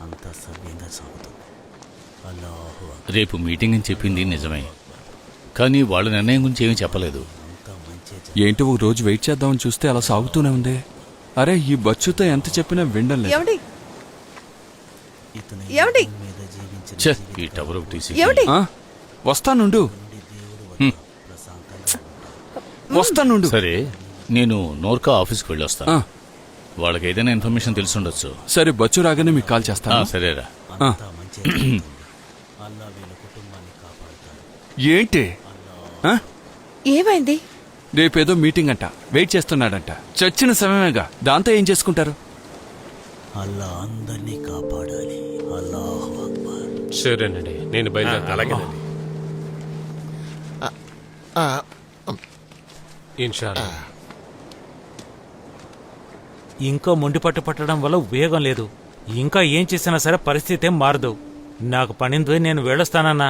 అంతా సవ్యంగా సాగుతుంది. అల్లాహు అక్బర్. రేపు మీటింగ్ అని చెప్పింది నిజమే, కానీ వాళ్ళ నిర్ణయం గురించి ఏమీ చెప్పలేదు. అంతా మంచి ఏంటి ఓ రోజు వెయిట్ చేద్దామని చూస్తే అలా సాగుతూనే ఉంది. అరే ఈ బచ్చుతో ఎంత చెప్పినా వినడం లేదు. ఏమండి ఇతను ఏమండి? భూమి మీద జీవించిన ఛే, ఈ టవర్ ఒకటి తీసి. ఏమండి ఆ? వస్తానుండు వస్తానుండు. సరే, నేను నోర్కా ఆఫీస్కి వెళ్ళొస్తాను. ఆ, వాళ్ళకి ఏదైనా ఇన్ఫర్మేషన్ తెలుసుండొచ్చు. సరే బచ్చు రాగానే మీకు కాల్ చేస్తాను. సరేరా. అంతా మంచి అల్లా వీళ్ళ కుటుంబాన్ని కాపాడుతాడు. ఏంటి ఆ? ఏమైంది? రేపేదో మీటింగ్ అంట, వెయిట్ చేస్తున్నాడంట. చచ్చిన సమయమేగా, దాంతో ఏం చేసుకుంటారు? అల్లా అందరినీ కాపాడాలి. అల్లాహు అక్బర్. సరేనండి, నేను బయలుదేరుతాను. ఇన్షాల్లా. ఇంకా మొండిపట్టు పట్టడం వల్ల ఉపయోగం లేదు. ఇంకా ఏం చేసినా సరే పరిస్థితి ఏం మారదు. నాకు పనింది, నేను వెళ్ళొస్తానన్నా.